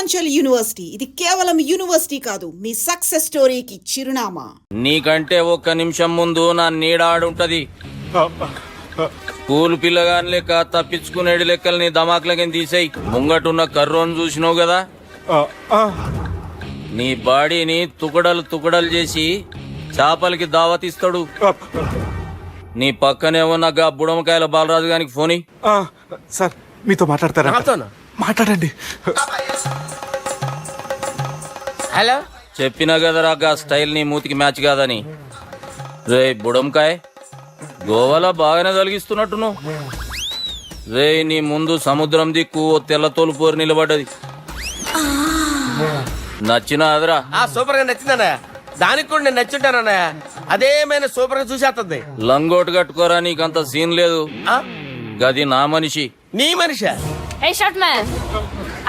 Purvanchal university ఇది కేవలం university కాదు, మీ సక్సెస్ స్టోరీకి చిరునామా. నీకంటే ఒక్క నిమిషం ముందు నా నీడ ఆడుంటది. స్కూల్ పిల్లగాని లెక్క తప్పించుకునేడు లెక్కలు నీ దమాకులకి తీసేయి. ముంగటున్న కర్రోని చూసినావు కదా, నీ బాడీని తుకడలు తుకడలు చేసి చేపలకి దావతిస్తాడు. నీ పక్కనే ఉన్న గా బుడమకాయల బాలరాజు గారికి ఫోని. సార్ మీతో మాట్లాడతారా? మాట్లాడండి. హలో, చెప్పినా కదరా గా స్టైల్ నీ మూతికి మ్యాచ్ కాదని. రే బుడంకాయ్, గోవాలో బాగానే తొలగిస్తున్నట్టు నువ్వు. రే నీ ముందు సముద్రం దిక్కు ఓ తెల్లతోలు పోరు నిలబడ్డది. నచ్చినా అదరా? సూపర్ గా నచ్చిందన్నయ్య. దానికి కూడా నేను నచ్చుంటానన్నయ్య. అదేమైనా సూపర్ గా చూసేస్తుంది. లంగోటు కట్టుకోరా, నీకంత సీన్ లేదు. గది నా మనిషి. నీ మనిషి? Hey, short man!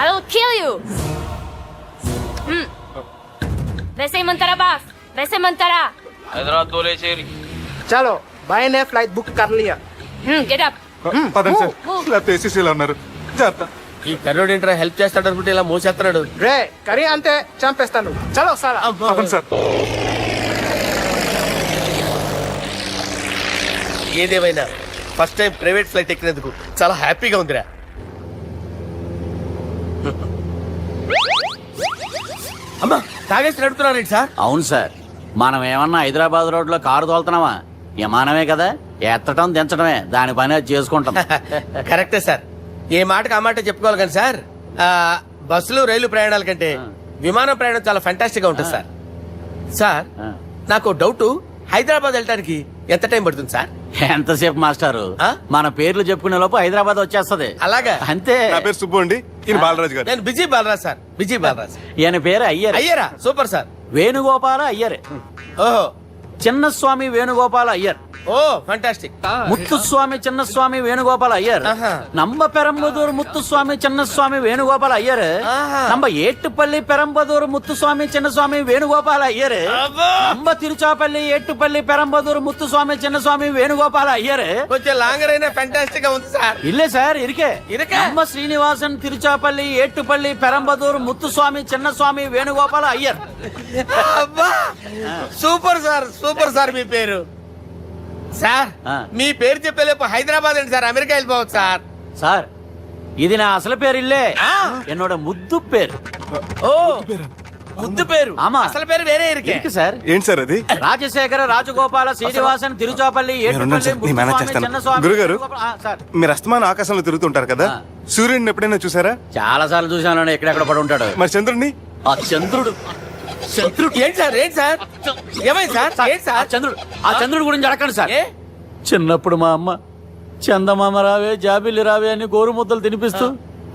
I will kill you! वैसे ही मंतरा बास, वैसे मंतरा. హైదరాబాద్ తోలేసేరి. चलो भाई ने फ्लाइट बुक कर लिया. Get up. పదండి సార్, లేకపోతే ఏసీసీలో ఉన్నారు. జాగ్రత్త. ఈ కర్రోడు ఏంట్రా హెల్ప్ చేస్తాడు అనుకుంటే ఇలా మోసేస్తున్నాడు. రే కరీ అంతే చంపేస్తాను. చలో సార్. పదండి సార్. ఏదేమైనా ఫస్ట్ టైం ప్రైవేట్ ఫ్లైట్ ఎక్కినందుకు చాలా హ్యాపీగా ఉందిరా. అమ్మా తాగేసి నడుపుతున్నారేంటి సార్? అవును సార్, మనం ఏమన్నా హైదరాబాద్ రోడ్ లో కారు తోలుతున్నామా? విమానమే కదా, ఎత్తటం దించడమే, దాని పని అది చేసుకుంటాం. కరెక్టే సార్. ఏ మాటకు ఆ మాట చెప్పుకోవాలి కానీ సార్, బస్సులు రైలు ప్రయాణాల కంటే విమానం ప్రయాణం చాలా ఫెంటాస్టిక్ గా ఉంటుంది సార్. సార్ నాకు డౌట్, హైదరాబాద్ వెళ్ళడానికి ఎంత టైం పడుతుంది సార్? ఎంతసేపు మాస్టారు, మన పేర్లు చెప్పుకునే లోపు హైదరాబాద్ వచ్చేస్తది. అలాగా? అంతే. నా పేరు సుబ్బు అండి, ఈయన బాలరాజు గారు. నేను busy Balaraj sir. Busy Balaraj. ఈయన పేరు అయ్యర్. అయ్యరా? Super sir. వేణుగోపాల అయ్యర్. ఓహో, చిన్నస్వామి వేణుగోపాల అయ్యర్. Oh fantastic. ముత్తుస్వామి చిన్నస్వామి వేణుగోపాల అయ్యర్. నంబ పెరంబదూరు ముత్తుస్వామి చిన్నస్వామి వేణుగోపాల అయ్యర్. నంబ ఏట్టుపల్లి పెరంబదూరు ముత్తుస్వామి చిన్నస్వామి వేణుగోపాల అయ్యర్. నంబ తిరుచాపల్లి ఏట్టుపల్లి పెరంబదూరు ముత్తుస్వామి చిన్నస్వామి వేణుగోపాల అయ్యర్. కొంచెం లాంగర్ అయినా ఫంటాస్టిక్ గా ఉంది సార్. ఇల్లే సార్, ఇరికే. Namba Srinivasan Tiruchapalli Ettupalli Perambadur Muthuswamy Chinnaswamy Venugopala Iyer. Super sir, super sir. మీ పేరు సార్, మీ పేరు చెప్పేలేపు హైదరాబాద్ అండి సార్, అమెరికా వెళ్ళిపోవచ్చు సార్. సార్ ఇది నా అసలు పేరు ఇల్లే, ఎన్నోడ ముద్దు పేరు. ఓ ముద్దు పేరు? ఆమా. అసలు పేరు వేరే ఇరికి సార్. ఏంటి సార్ అది? రాజశేఖర రాజగోపాల శ్రీనివాసన్ తిరుచాపల్లి గురుగారు, మీరు అస్తమానం ఆకాశంలో తిరుగుతుంటారు కదా, సూర్యుడిని ఎప్పుడైనా చూసారా? చాలా సార్లు చూసాను, ఎక్కడెక్కడ పడి ఉంటాడు. మరి చంద్రుడిని? ఆ చంద్రుడు. ఏంటి సార్? ఏంటి సార్? ఏమైంది సార్? ఏంటి సార్? ఆ చంద్రుడు గురించి అడగండి సార్. చిన్నప్పుడు మా అమ్మ చందమామ రావే జాబిల్లి రావే అని గోరు ముద్దలు తినిపిస్తూ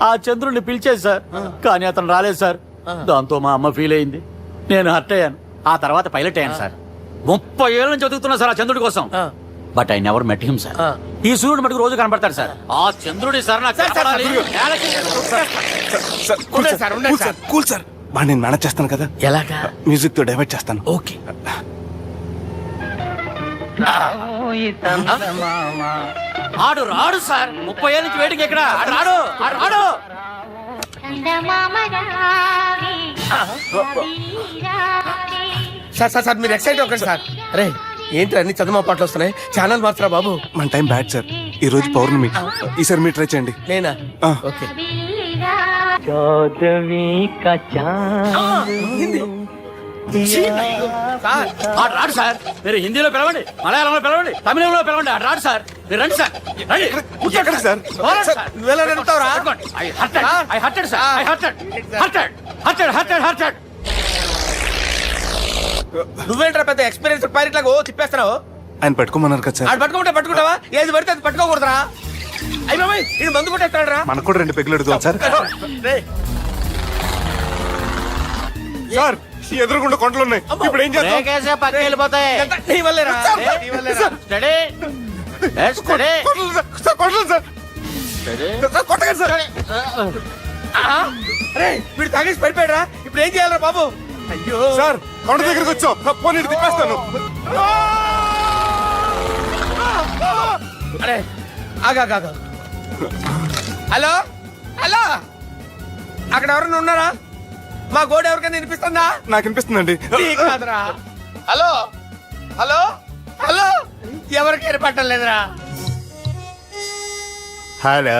ఆ చంద్రుడిని పిలిచేది సార్, కానీ అతను రాలేదు సార్. దాంతో మా అమ్మ ఫీల్ అయింది, నేను హర్ట్ అయ్యాను. ఆ తర్వాత పైలట్ అయ్యాను సార్. 30 ఏళ్ళ నుంచి చదువుతున్నా సార్ ఆ చంద్రుడి కోసం. But I never met him sir. ఈ సూర్యుడు మటుకు రోజు కనబడతాడు సార్. ఆ చంద్రుడి సార్ నాకు కూల్ సార్. బాగా నేను మేనేజ్ చేస్తాను కదా. ఎలాగా? మ్యూజిక్ తో డైవర్ట్ చేస్తాను. ఓకే. ఆడు రాడు సార్, 30 ఏళ్ళ నుంచి వెయిటింగ్. ఎక్కడ రాడు? రాడు. సార్ సార్ సార్ మీరు ఎక్సైట్ అవ్వకండి సార్. అరే ఏంటి అన్ని చదువు పాటలు వస్తున్నాయి, ఛానల్ మార్చరా బాబు. మన టైం బ్యాడ్ సార్, ఈ రోజు పౌర్ణమి. ఈసారి మీరు ట్రై చేయండి. నేనా? ఓకే. రాడు సార్, మీరు హిందీలో పిలవండి, మలయాళంలో పిలవండి, తమిళంలో పిలవండి. రాడు సార్, మీరు రండి సార్. నువ్వేంట్రా పెద్ద ఎక్స్పీరియన్స్ పైరెట్ లాగా ఓ తిప్పేస్తున్నావు? ఆయన పట్టుకోమన్నారు కదా సార్. ఆడు పట్టుకుంటే పట్టుకుంటావా? ఏది పడితే అది పట్టుకోకూడదురా. అయ్యి బాబాయ్, ఇది మందు కొట్టేస్తాడు రా. మనకు కూడా 2 పెగ్గులు అడుగుతాం సార్. సార్ ఎదురుగుండా కొండలు ఉన్నాయి, ఇప్పుడు ఏం చేద్దాం? పక్కకి వెళ్ళిపోతాయి. నీ వల్లేరా? వీడు తాగేసి పడిపోయాడు రా. ఇప్పుడు ఏం చేయాలరా బాబు? అయ్యో సార్, కొండ దగ్గరికి వచ్చాం, పోనీ తిప్పేస్తాను. అరే ఆగా. హలో హలో, అక్కడ ఎవరన్నా ఉన్నారా? మా గోడ ఎవరికైనా వినిపిస్తుందా? నాకు అనిపిస్తుందండి. నీకు కాదురా. హలో హలో హలో, ఎవరికి ఏర్పట్టలేదురా. హలో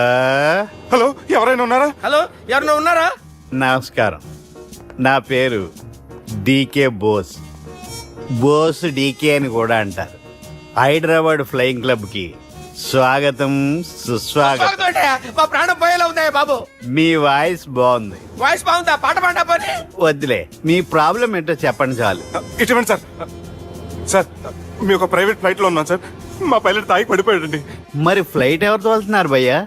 హలో, ఎవరైనా ఉన్నారా? హలో, ఎవరైనా ఉన్నారా? నమస్కారం, నా పేరు డీకే బోస్. బోస్ డీకే అని కూడా అంటారు. హైదరాబాద్ ఫ్లయింగ్ క్లబ్ కి స్వాగతం సుస్వాగతం. బాగుందంటే మా ప్రాణం పోయేలా ఉందా బాబు? మీ వాయిస్ బాగుంది. వాయిస్ బాగుందా? పాట పాడా పోనీ. వద్దులే, మీ ప్రాబ్లం ఏంటో చెప్పండి చాలు. ఇటువంటి సార్, సార్ మీ ఒక ప్రైవేట్ ఫ్లైట్ లో ఉన్నాం సార్. మా పైలట్ తాగి పడిపోయాడండి. మరి ఫ్లైట్ ఎవరు తోలుతున్నారు భయ్యా?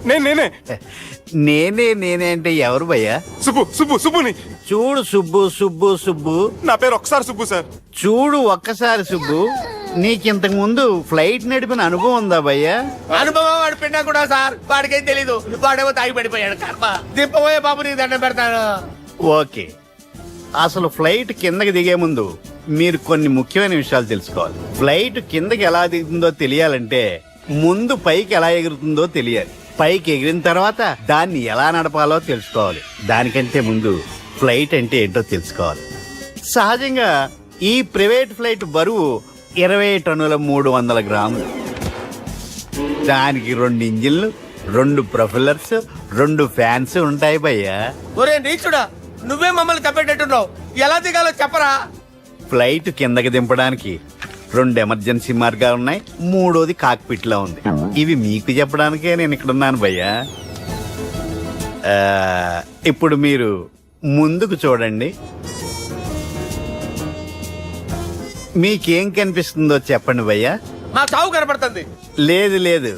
నేనే నేనే అంటే ఎవరు భయ్యా? సుబ్బుని. చూడు సుబ్బు సుబ్బు సుబ్బు, నా పేరు ఒకసారి సుబ్బు సార్. చూడు ఒక్కసారి సుబ్బు, నీకింతకు ముందు ఫ్లైట్ నడిపిన అనుభవం ఉందా భయ్యా? అనుభవం వాడు పిన్నా కూడా సార్, వాడికేం తెలీదు. వాడేమో తాగి పడిపోయాడు. కర్మ. దింపబోయే బాబు, నీకు దండం పెడతాను. ఓకే, అసలు ఫ్లైట్ కిందకి దిగే ముందు మీరు కొన్ని ముఖ్యమైన విషయాలు తెలుసుకోవాలి. ఫ్లైట్ కిందకి ఎలా దిగుతుందో తెలియాలంటే ముందు పైకి ఎలా ఎగురుతుందో తెలియాలి. పైకి ఎగిరిన తర్వాత దాన్ని ఎలా నడపాలో తెలుసుకోవాలి. దానికంటే ముందు ఫ్లైట్ అంటే ఏంటో తెలుసుకోవాలి. సహజంగా ఈ ప్రైవేట్ ఫ్లైట్ బరువు 20 టన్నుల 300 గ్రాములు. దానికి 2 ఇంజిన్లు, 2 ప్రొఫెల్లర్స్, 2 ఫ్యాన్స్ ఉంటాయి భయ్యా. ఒరే నీచుడా, నువ్వే మమ్మల్ని తప్పేటట్టున్నావు. ఎలా దిగాలో చెప్పరా? ఫ్లైట్ కిందకి దింపడానికి 2 ఎమర్జెన్సీ మార్గాలు ఉన్నాయి. 3వది కాక్పిట్ లో ఉంది. ఇవి మీకు చెప్పడానికే నేను ఇక్కడ ఉన్నాను భయ్యా. ఇప్పుడు మీరు ముందుకు చూడండి. మీకేం కనిపిస్తుందో చెప్పండి భయ్యా. మా చావు కనపడుతుంది. లేదు,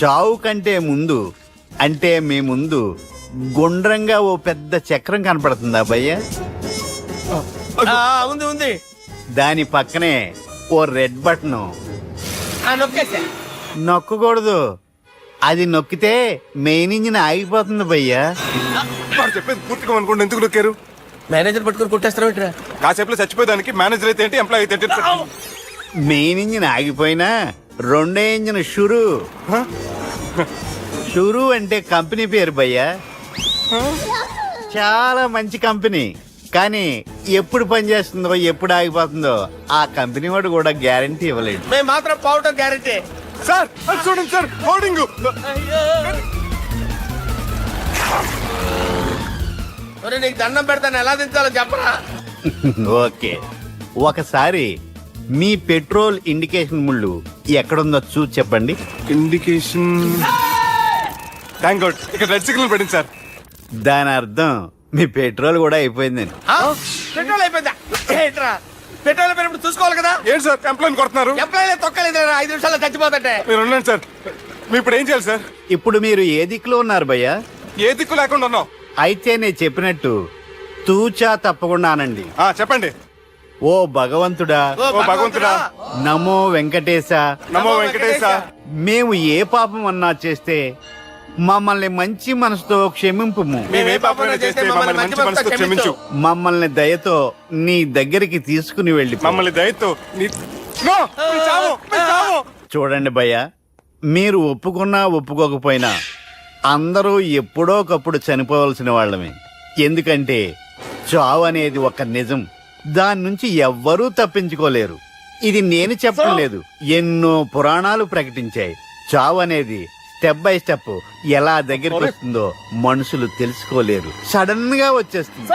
చావు కంటే ముందు, అంటే మీ ముందు గుండ్రంగా ఓ పెద్ద చక్రం కనపడుతుందా భయ్యా? ఉంది. దాని పక్కనే ఓ రెడ్ బటన్. నొక్కేసా. నొక్కకూడదు, అది నొక్కితే మెయిన్ ఇంజిన్ ఆగిపోతుంది భయ్యా. వాడు చెప్పేది పూర్తిగా అనుకోండి. ఎందుకు నొక్కారు? మేనేజర్ పట్టుకుని కుట్టేస్తారా? కాసేపులో చచ్చిపోయేదానికి మేనేజర్ అయితే ఏంటి, ఎంప్లాయ్ అయితే ఏంటి? మెయిన్ ఇంజిన్ ఆగిపోయినా 2వ ఇంజిన్ షురు అంటే కంపెనీ పేరు భయ్యా. చాలా మంచి కంపెనీ, కానీ ఎప్పుడు పనిచేస్తుందో ఎప్పుడు ఆగిపోతుందో ఆ కంపెనీ వాడు కూడా గ్యారంటీ ఇవ్వలేడు. మేము మాత్రం పోవటం గ్యారంటీ. సార్ అది చూడండి సార్, హోర్డింగ్. నీకు దండం పెడతాను, ఎలా దించాలో చెప్పరా? ఓకే, ఒకసారి మీ పెట్రోల్ ఇండికేషన్ ముళ్ళు ఎక్కడుందో చూసి చెప్పండి. ఇండికేషన్. థ్యాంక్ గాడ్, ఇక్కడ రెడ్ సిగ్నల్ పడింది సార్. దాని అర్థం మీ పెట్రోల్ కూడా అయిపోయిందని. పెట్రోల్ అయిపోయిందా? ఏంట్రా, పెట్రోల్ అయిపోయినప్పుడు చూసుకోవాలి కదా. ఏంటి సార్ ఎంప్లాయ్ కొడుతున్నారు? ఎంప్లాయీ తొక్కలేదు, 5 నిమిషాల్లో చచ్చిపోతుంటే. మీరు ఉండండి సార్. మీరు ఇప్పుడు ఏం చేయాలి సార్? ఇప్పుడు మీరు ఏ దిక్కులో ఉన్నారు భయ్యా? ఏ దిక్కు లేకుండా ఉన్నాం. అయితే నేను చెప్పినట్టు తూచా తప్పకుండా అనండి. చెప్పండి. ఓ భగవంతుడా, ఓ భగవంతుడా, నమో వెంకటేశ, నమో వెంకటేశ. మేము ఏ పాపం అన్నా చేస్తే మమ్మల్ని మంచి మనసుతో క్షమింపు. మేమే పాపం చేస్తే మమ్మల్ని మంచి మనసుతో క్షమించు. మమ్మల్ని దయతో నీ దగ్గరికి తీసుకుని వెళ్ళి మమ్మల్ని దయతో చూడండి భయ్యా, మీరు ఒప్పుకున్నా ఒప్పుకోకపోయినా అందరూ ఎప్పుడోకప్పుడు చనిపోవలసిన వాళ్ళమే. ఎందుకంటే చావు అనేది ఒక నిజం, దాని నుంచి ఎవ్వరూ తప్పించుకోలేరు. ఇది నేను చెప్పడం లేదు, ఎన్నో పురాణాలు ప్రకటించాయి. చావు అనేది స్టెప్ బై స్టెప్ ఎలా దగ్గరికి వస్తుందో మనుషులు తెలుసుకోలేరు, సడన్ గా వచ్చేస్తుంది.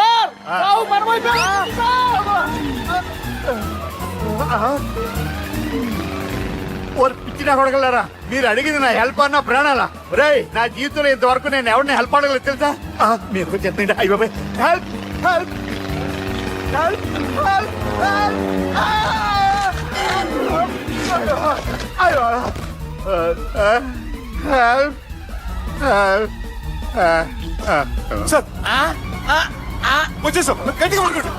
పిచ్చిన కొడగలరా, మీరు అడిగింది నా హెల్ప్ అన్న ప్రాణాలా? రేయ్, నా జీవితంలో ఇంతవరకు నేను ఎవరిని హెల్ప్ అడగలేదు తెలుసా? మీరు చెప్పండి. అయ్యో హెల్ప్ హెల్ప్ హెల్ప్ సార్ వచ్చేసాం, గట్టిగా పడుకోండి.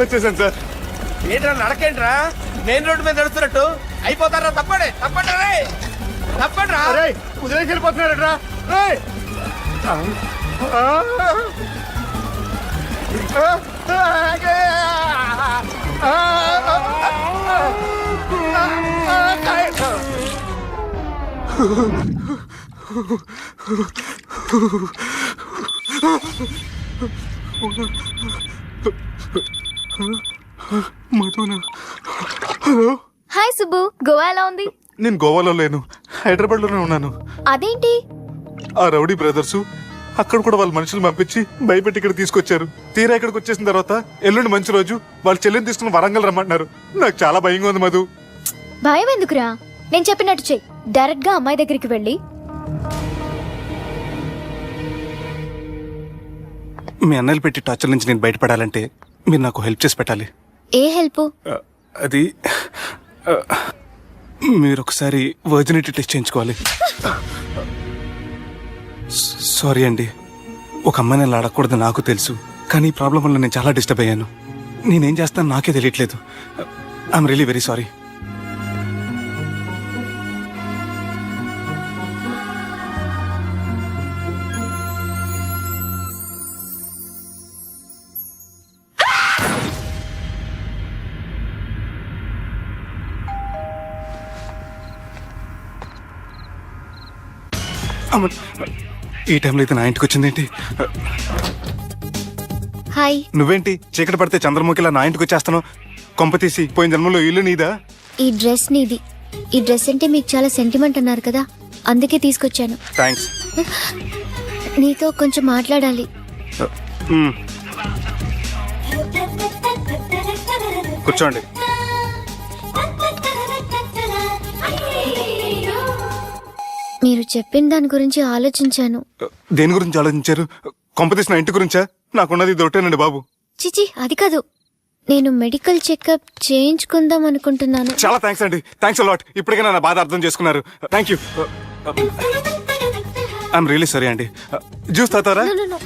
వచ్చేసాను సార్. ఏంట్రా నడకేంట్రా, మెయిన్ రోడ్డు మీద నడుస్తున్నట్టు అయిపోతారా? తప్పండి తప్పండి రా. వదిలేసి వెళ్ళిపోతున్నాడట్రా. మధునా, హలో. హాయ్ సుబ్బు, గోవా ఎలా ఉంది? నేను గోవాలో లేను, హైదరాబాద్ లోనే ఉన్నాను. అదేంటి? ఆ రౌడీ బ్రదర్స్ అక్కడ కూడా వాళ్ళ మనుషులు పంపించి భయపెట్టి ఇక్కడ తీసుకొచ్చారు. తీరా ఇక్కడికి వచ్చేసిన తర్వాత ఎల్లుండి మంచి రోజు వాళ్ళ చెల్లిని తీసుకుని వరంగల్ రమ్మంటున్నారు. నాకు చాలా భయంగా ఉంది మధు. భయం ఎందుకురా? నేను చెప్పినట్టు చెయ్యి. డైరెక్ట్ గా అమ్మాయి దగ్గరికి వెళ్ళి మీ అన్నలు పెట్టి టార్చర్ నుంచి నేను బయటపడాలంటే మీరు నాకు హెల్ప్ చేసి పెట్టాలి. ఏ హెల్ప్? అది మీరు ఒకసారి వర్జినిటీ టెస్ట్ చేయించుకోవాలి. సారీ అండి, ఒక అమ్మాయిని అలా అడగకూడదు నాకు తెలుసు, కానీ ఈ ప్రాబ్లం వల్ల నేను చాలా డిస్టర్బ్ అయ్యాను. నేనేం చేస్తాను నాకే తెలియట్లేదు. I'm really very sorry. ఈ టైంలో అయితే నా ఇంటికి వచ్చిందేంటి? హాయ్. నువ్వేంటి చీకటి పడితే చంద్రముఖిలా నా ఇంటికి వచ్చేస్తాను? కొంప తీసి పోయిన జన్మలో ఇల్లు నీదా? ఈ డ్రెస్ నీది. ఈ డ్రెస్ అంటే మీకు చాలా సెంటిమెంట్ అన్నారు కదా, అందుకే తీసుకొచ్చాను. థ్యాంక్స్. నీతో కొంచెం మాట్లాడాలి. కూర్చోండి. మీరు చెప్పిన దాని గురించి ఆలోచించాను. దేని గురించి ఆలోచించారు? కొంపతీసి నా ఇంటి గురించా? నాకున్నది దొరటేనండి బాబు. చిచి, అది కాదు. నేను మెడికల్ చెకప్ చేయించుకుందాం అనుకుంటున్నాను. చాలా థ్యాంక్స్ అండి, థ్యాంక్స్ అలాట్. ఇప్పటికైనా నా బాధ అర్థం చేసుకున్నారు. Thank you. I'm really sorry అండి. జ్యూస్ తాతారా? No, no.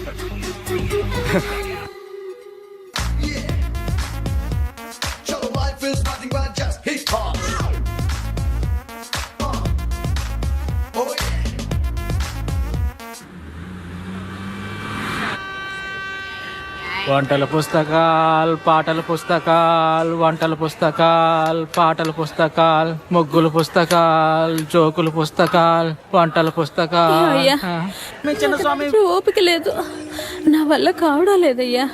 వంటల పుస్తకాలు, పాటల పుస్తకాలు, వంటల పుస్తకాలు, పాటల పుస్తకాలు, ముగ్గుల పుస్తకాలు, జోకుల పుస్తకాలు, వంటల పుస్తకాలు. అయ్యా, ఓపిక లేదు, నా వల్ల కావడం లేదయ్యా.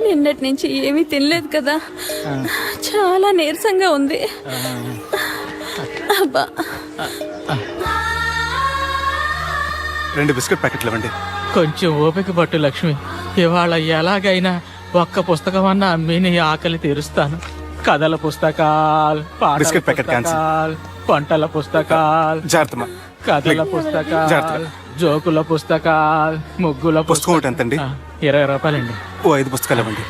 నిన్నటి నుంచి ఏమీ తినలేదు కదా, చాలా నీరసంగా ఉంది. అబ్బా, 2 బిస్కెట్ ప్యాకెట్లు ఇవ్వండి. కొంచెం ఓపిక పట్టు లక్ష్మి. ఇవాళ ఎలాగైనా ఒక్క పుస్తకం అన్నా అమ్మి నీ ఆకలి తీరుస్తాను. కథల పుస్తకాలు, పాటల బిస్కెట్ ప్యాకెట్ పుస్తకాలు, వంటల పుస్తకాలు, జాగ్రత్త. కథల పుస్తకాలు, జాగ్రత్త. జోకుల పుస్తకాలు, ముగ్గుల పుస్తకం ఒకటి ఎంతండి? 20 రూపాయలండి. ఓ 5 పుస్తకాలు ఇవ్వండి.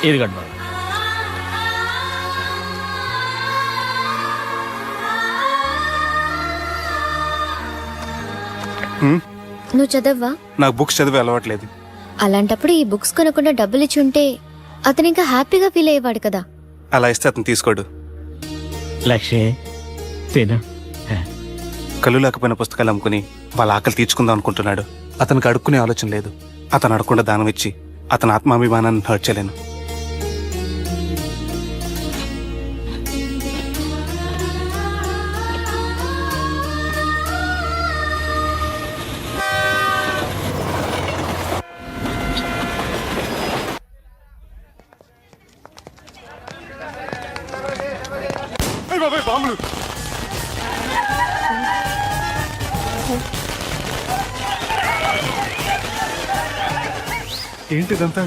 ఇదిగండి బాబు. నువ్వు చదవ్వా? నాకు బుక్స్ చదివే అలవాట్లేదు. అలాంటప్పుడు ఈ బుక్స్ కొనకుండా డబ్బులు ఇచ్చి ఉంటే అతను ఇంకా హ్యాపీగా ఫీల్ అయ్యేవాడు కదా. అలా ఇస్తే అతను తీసుకోడు. లక్ష్మి తిను. కళ్ళు లేకపోయిన పుస్తకాలు అమ్ముకుని వాళ్ళ ఆకలి తీర్చుకుందాం అనుకుంటున్నాడు. అతనికి అడుక్కునే ఆలోచన లేదు. అతను అడగకుండా దానం ఇచ్చి అతని ఆత్మాభిమానాన్ని హర్ట్ చేయలేను. బాంబులు! ఏంటిదంతా?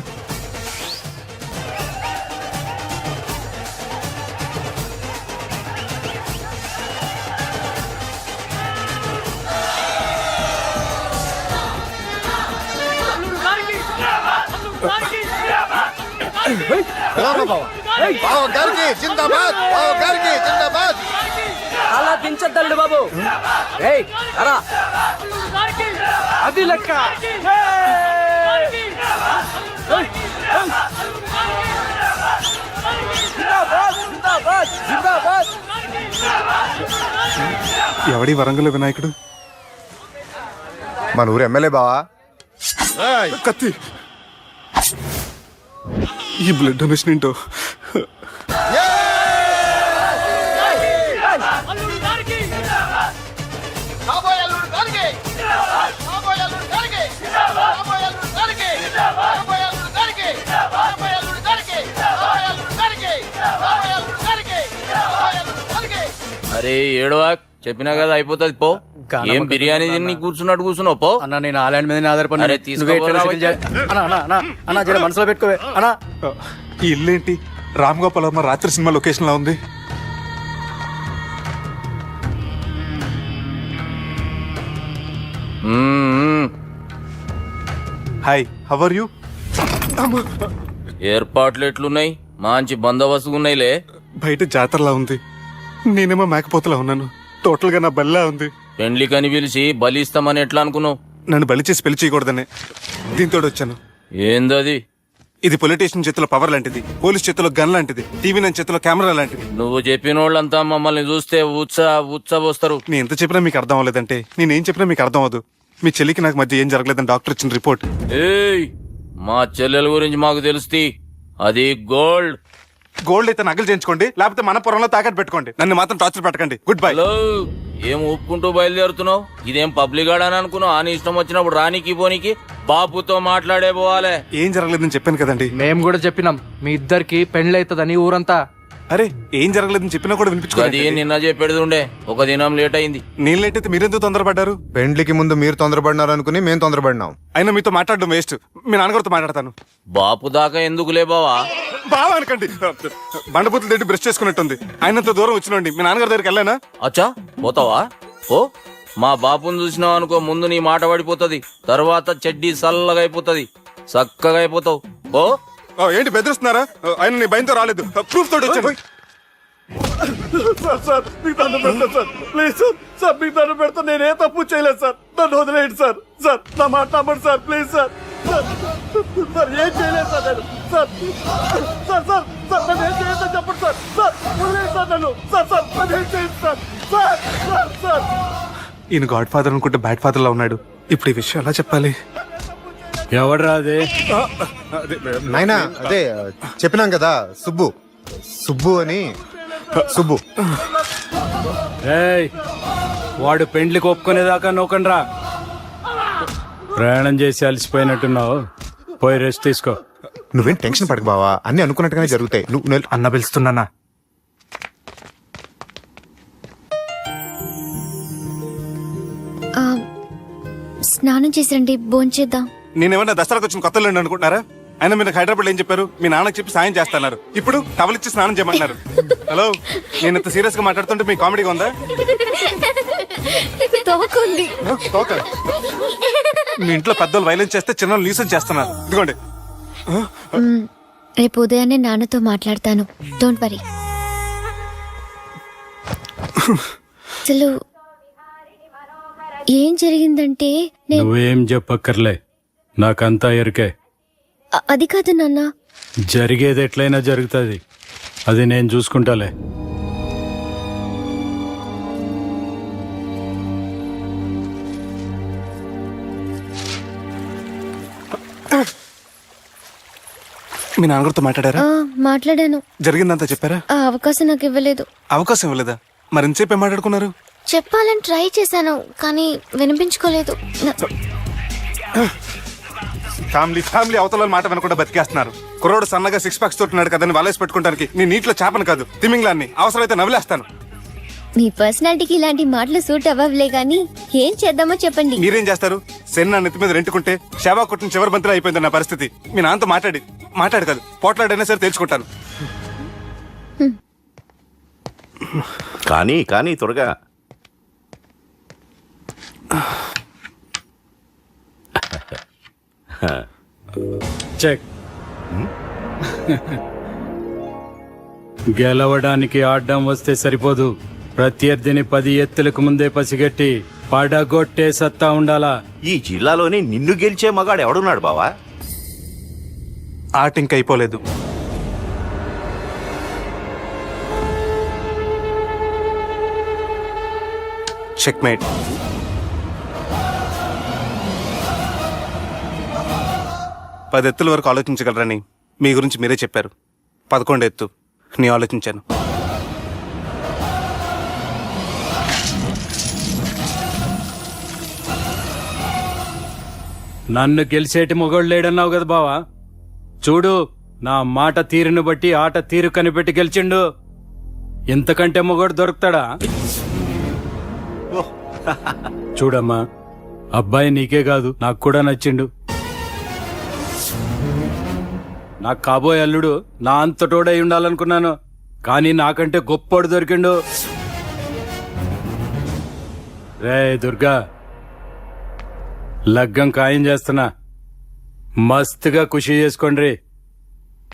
అలా దించద్దండి బాబు. అది లెక్క. ఎవడి వరంగల్ వినాయకుడు? మన ఊరు ఎమ్మెల్యే బావా. కత్తి! ఈ బ్లడ్ డొనేషన్ ఏంటో. అరే ఏడవా, చెప్పినా కదా అయిపోతుంది పో. ఏం బిర్యానీ తిని కూర్చున్నట్టు కూర్చున్నావు పో. అన్న నేను ఆ ల్యాండ్ మీద ఆధారపడి అరే, తీసుకోపోరా, అన్న జర మనసులో పెట్టుకోవే అన్నా. ఈ ఇల్లేంటి రామ్ గోపాల్ వర్మ రాత్రి సినిమా లొకేషన్ లా ఉంది. Hi, how are you? ఏర్పాట్లు ఎట్లున్నాయి? మంచి బందోబస్తు ఉన్నాయిలే. బయట జాతరలా ఉంది, నేనేమో మేకపోతలా ఉన్నాను. టోటల్ గా నా బల్లా ఉంది. పెండ్లి కని పిలిచి బలి ఇస్తామని ఎట్లా అనుకున్నావు? నన్ను బలి చేసి పెళ్లి చేయకూడదనే దీంతో వచ్చాను. ఏందది? ఇది పొలిటీషియన్ చేతిలో పవర్ లాంటిది, పోలీస్ చేతిలో గన్ లాంటిది, టీవీ నన్ను చేతిలో కెమెరా లాంటిది. నువ్వు చెప్పిన వాళ్ళంతా మమ్మల్ని చూస్తే ఉత్సవస్తారు. నేను ఎంత చెప్పినా మీకు అర్థం అవ్వలేదంటే నేనేం చెప్పినా మీకు అర్థం అవ్వదు. మీ చెల్లికి నాకు మధ్య ఏం జరగలేదని డాక్టర్ ఇచ్చిన రిపోర్ట్. ఏయ్, మా చెల్లెల గురించి మాకు తెలుస్తుంది. అది గోల్డ్. గోల్డ్ అయితే నగలు చేయించుకోండి, లేకపోతే మన పొరంలో తాకట్టు పెట్టుకోండి. నన్ను మాత్రం టార్చర్ పెట్టకండి. Good bye. హలో, ఏం ఒప్పుకుంటూ బయలుదేరుతున్నావు? ఇదేం పబ్లిక్ గార్డెన్ అనుకున్నావు? అని ఇష్టం వచ్చినప్పుడు రానికి పోనీకి బాపుతో మాట్లాడే పోవాలే. ఏం జరగలేదని చెప్పాను కదండి. మేము కూడా చెప్పినాం మీ ఇద్దరికి పెళ్ళైతుందని ఊరంతా. అరే ఏం జరగలేదని చెప్పినా కూడా అది వినిపించుకోండి. నిన్న చెప్పేది ఉండే, ఒక దినం లేట్ అయింది. నేను లేట్ అయితే మీరెందుకు తొందరపడ్డారు? పెండ్లికి ముందు మీరు తొందరపడినారు అనుకుని మేము తొందరపడినాం. అయినా మీతో మాట్లాడడం వేస్ట్. మీ నాన్నగారితో మాట్లాడతాను. బాపు దాకా ఎందుకులే బావా? బావా అనకండి, బండబూతులు తింటే బ్రష్ చేసుకున్నట్టుంది. ఆయనంత దూరం వచ్చినండి. మీ నాన్నగారి దగ్గరికి వెళ్ళానా? అచ్చా, పోతావా? ఓ, మా బాపుని చూసినావు అనుకో, ముందు నీ మాట పడిపోతుంది, తర్వాత చెడ్డీ చల్లగా అయిపోతుంది, చక్కగా అయిపోతావు. ఓ, ఏంటి బెదిరిస్తున్నారా? ఆయన నీ భయంతో రాలేదు, ప్రూఫ్ తోటి వచ్చాను. సార్ మీకు దండం పెడతాను సార్, ప్లీజ్ సార్. సార్ మీకు దండం పెడతా, నేనే తప్పు చేయలేదు సార్. నన్ను వదిలేయండి సార్. సార్ నా మాట నమ్మండి సార్, ప్లీజ్ సార్. సార్ ఏం చేయలేదు సార్ నేను. సార్ సార్ సార్ సార్ నన్ను ఏం చేయొద్దని చెప్పండి సార్. సార్ వదిలేయండి సార్ నన్ను. సార్ సార్ నన్ను ఏం చేయండి సార్. సార్ సార్ సార్ ఈయన గాడ్ ఫాదర్ అనుకుంటే బ్యాడ్ ఫాదర్ లా ఉన్నాడు. ఇప్పుడు ఈ విషయం ఎలా చెప్పాలి? ఎవడ్రా అదే? నాయనా అదే చెప్పినాం కదా, సుబ్బు. సుబ్బు అని సుబ్బు. ఏయ్, వాడు పెండ్లికి ఒప్పుకునేదాకా నోకండ్రా. ప్రయాణం చేసి అలసిపోయినట్టున్నావు, పోయి రెస్ట్ తీసుకో. నువ్వేం టెన్షన్ పడకు బావా, అన్ని అనుకున్నట్టుగానే జరుగుతాయి. నువ్వు అన్న పిలుస్తున్నానా? స్నానం చేసిరండి, భోంచేద్దాం. నేనేమన్నా దసరాకు వచ్చిన కొత్త లేండి అనుకుంటున్నారా? అయినా మీరు హైదరాబాద్ ఏం చెప్పారు? మీ నాన్నకి చెప్పి సాయం చేస్తున్నారు. ఇప్పుడు టవల్ ఇచ్చి స్నానం చేయమంటున్నారు. హలో, నేను ఇంత సీరియస్ గా మాట్లాడుతుంటే మీ కామెడీగా ఉందా? తోకుంది. ఓకే. మీ ఇంట్లో పెద్దలు వైలెన్స్ చేస్తే చిన్న లీసెన్స్ చేస్తున్నారు. ఇదిగోండి. రేపు ఉదయాన్నే నాన్నతో మాట్లాడతాను, డోంట్ వరీ. అసలు ఏం జరిగిందంటే నువ్వేం చెప్పక్కర్లే, నాకంతా ఎరికే. అది కాదు నాన్న. జరిగేది ఎట్లయినా జరుగుతుంది, అది నేను చూసుకుంటాలే. మీ నాన్నగారితో మాట్లాడారా? మాట్లాడాను. జరిగిందంతా చెప్పారా? ఆ అవకాశం నాకు ఇవ్వలేదు. అవకాశం ఇవ్వలేదా? మరి ఎంతసేపు ఏం మాట్లాడుకున్నారు? చెప్పాలని ట్రై చేశాను, కానీ వినిపించుకోలేదు. ఫ్యామిలీ ఫ్యామిలీ అవతల మాట వినకుండా బతికేస్తున్నారు. కుర్రోడు సన్నగా 6 ప్యాక్స్ తోటున్నాడు కదని వలేసి పెట్టుకోవడానికి నీ నీటిలో చేపను కాదు, తిమింగ్లాన్ని అవసరమైతే నవ్వులేస్తాను. మీ పర్సనాలిటీకి ఇలాంటి మాటలు సూట్ అవ్వలే, గానీ ఏం చేద్దామో చెప్పండి. మీరేం చేస్తారు? సెన్ నా నెత్తి మీద రెంటుకుంటే శవా కొట్టిన చివరి బంతిలో అయిపోయింది నా పరిస్థితి. మీ నాన్నతో మాట్లాడు కాదు, పోట్లాడైనా సరే తెలుసుకుంటాను. కానీ త్వరగా. చెక్. గెలవడానికి ఆడడం వస్తే సరిపోదు, ప్రత్యర్థిని 10 ఎత్తులకు ముందే పసిగట్టి పడగొట్టే సత్తా ఉండాలా. ఈ జిల్లాలోనే నిన్ను గెలిచే మగాడు ఎవడున్నాడు బావా? ఆట ఇంకా అయిపోలేదు. చెక్మేట్. పది ఎత్తుల వరకు ఆలోచించగలరని మీ గురించి మీరే చెప్పారు. 11 ఎత్తు నేను ఆలోచించాను. నన్ను గెలిచేటి మొగోడు లేడన్నావు కదా బావా, చూడు నా మాట తీరును బట్టి ఆట తీరు కనిపెట్టి గెలిచిండు. ఇంతకంటే మొగడు దొరుకుతాడా? చూడమ్మా, అబ్బాయి నీకే కాదు నాకు కూడా నచ్చిండు. నాకు కాబోయే అల్లుడు నా అంతటోడై ఉండాలనుకున్నాను, కానీ నాకంటే గొప్పోడు దొరికిండు. రే దుర్గా, లగ్గం ఖాయం చేస్తున్నా, మస్తుగా ఖుషి చేసుకోండి.